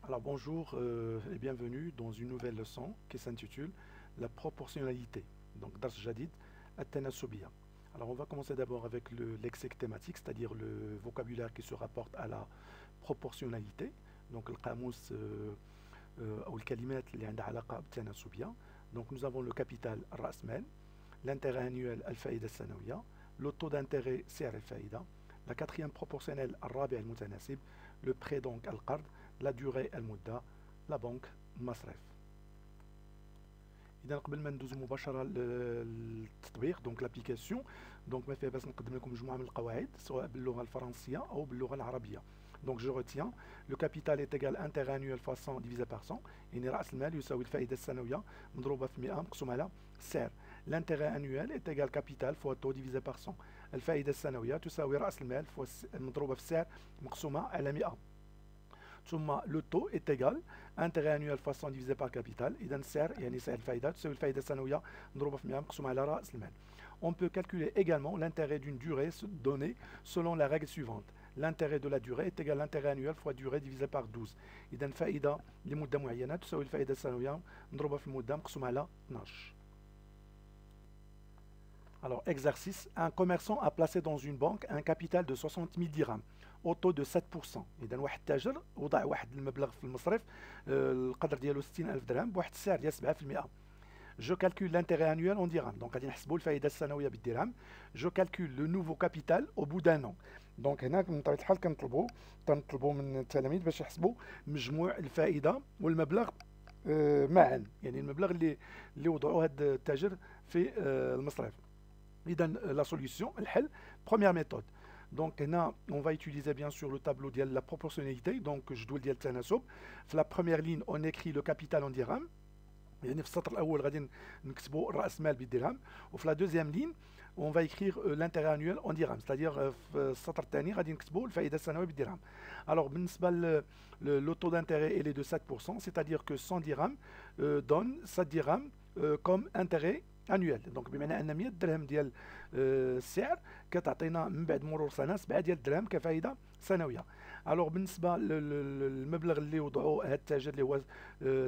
Alors bonjour et bienvenue dans une nouvelle leçon qui s'intitule la proportionnalité. Donc Dars Jadid at-Tanasubiyya. Alors on va commencer d'abord avec le lexique thématique, c'est-à-dire le vocabulaire qui se rapporte à la proportionnalité. Donc le qamus ou le kalimat اللي عندها علاقة بالتناسبية. Donc nous avons le capital رأس مال, l'intérêt annuel الفائدة السنوية, le taux d'intérêt سعر الفائدة, la quatrième proportionnelle الرابع المتناسب, le prêt donc القرض, la durée المدة, la banque المصرف. إذا قبل ما ندوزو مباشرة للتطبيق دونك لابليكاسيون دونك ما فيها باس نقدم لكم مجموعة من القواعد سواء باللغة الفرنسية أو باللغة العربية. Donc je retiens le capital est égal intérêt annuel fois 100 divisé par 100 يعني رأس المال يساوي الفائدة السنوية مضروبة في 100 مقسوم على سعر. L'intérêt annuel est égal capital fois taux divisé par 100. الفائدة السنوية تساوي رأس المال مضروبة في السعر مقسومة على 100. ثم le taux est égal intérêt annuel fois 100 divisé par capital. إذا السعر يعني سعر الفائدة تساوي الفائدة السنوية مضروبة في 100 مقسومة على رأس المال. On peut calculer également l'intérêt d'une durée donnée selon la règle suivante. L'intérêt de la durée est égal à l'intérêt annuel fois durée divisé par 12. إذا الفائدة لمدة معينة تساوي الفائدة السنوية مضروبة في المدة مقسومة على 12. Alors, exercice. Un commerçant a placé dans une banque un capital de 60 000 dirhams au taux de 7%. إذا واحد التاجر وضع واحد المبلغ في المصرف القدر ديالو 60,000 درهم بواحد السعر ديال 7%. Je calcule l'intérêt annuel en dirhams. Donc غادي نحسبوا الفائدة السنوية بالدرهم. Je calcule le nouveau capital au bout d'un an. دونك هنا من طبيعة الحال كنطلبوا من التلاميذ باش يحسبوا مجموع الفائدة والمبلغ معا، يعني المبلغ اللي وضعوه هذا التاجر في المصرف. إذا la solution الحل première méthode. Donc هنا on va utiliser bien sûr le tableau ديال la proportionnalité, donc جدول ديال التناسب. في la première ligne on écrit le capital en dirham، يعني في السطر الأول غادي نكتبوا رأس مال بالدرهم، وفي la deuxième ligne on va écrire l'intérêt annuel en dirham، c'est-à-dire في السطر الثاني غادي نكتبوا الفائدة السنوية بالدرهم. Alors بالنسبة le taux d'intérêt il est de 7%, c'est-à-dire que 100 dirhams donne 7 dirhams comme intérêt annuel. Donc بمعنى ان 100 درهم ديال السعر كتعطينا من بعد مرور سنه 7 ديال الدرهم كفائده سنويه. الوغ بالنسبه للمبلغ اللي وضعوا هذا التاجر اللي هو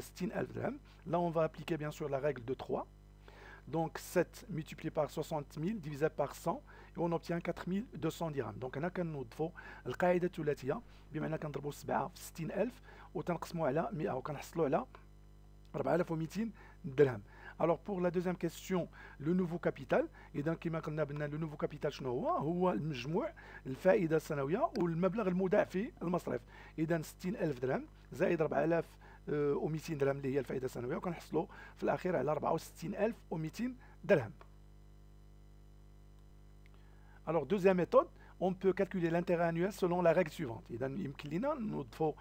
60,000 درهم، là on va appliquer bien sûr la règle de 3. Donc 7 multiplié par 60 000 divisé par 100 et on obtient 4200 dirhams. Donc هنا كنوظفوا القاعده الثلاثيه بمعنى كنضربوا 7 في 60,000 وتنقسموا على 100 وكنحصلوا على 4200 درهم. Alors pour la deuxième question, le nouveau capital, إذا كما قلنا بأن le nouveau capital شنو هو المجموع الفائدة السنوية والمبلغ المودع في المصرف. إذا 60,000 درهم زائد 4200 درهم اللي هي الفائدة السنوية وكنحصلوا في الأخير على 64,200 درهم. Alors deuxième méthode, on peut calculer l'intérêt annuel selon la règle suivante. إذا يمكن لنا نضيفوا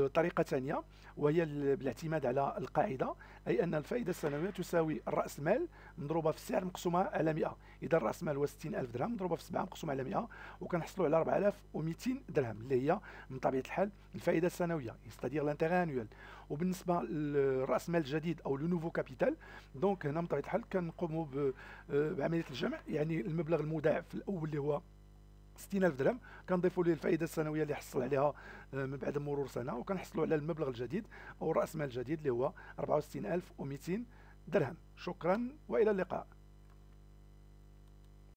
طريقة ثانية وهي بالاعتماد على القاعدة، أي أن الفائدة السنوية تساوي الرأس مال مضروبة في السعر مقسومة على 100. إذا الرأس مال هو 60,000 درهم مضروبة في 7 مقسومة على 100 وكنحصلوا على 4200 درهم اللي هي من طبيعة الحال الفائدة السنوية، c'est-à-dire l'intérêt annuel. وبالنسبة للرأس مال الجديد أو لو نوفو كابيتال، دونك هنا من طبيعة الحال كنقوموا بعملية الجمع، يعني المبلغ المودع في الأول اللي هو 60,000 درهم كنضيفوا ليه الفائده السنويه اللي حصل عليها من بعد مرور سنه وكنحصلوا على المبلغ الجديد او راس مال الجديد اللي هو 64,200 درهم. شكرا والى اللقاء.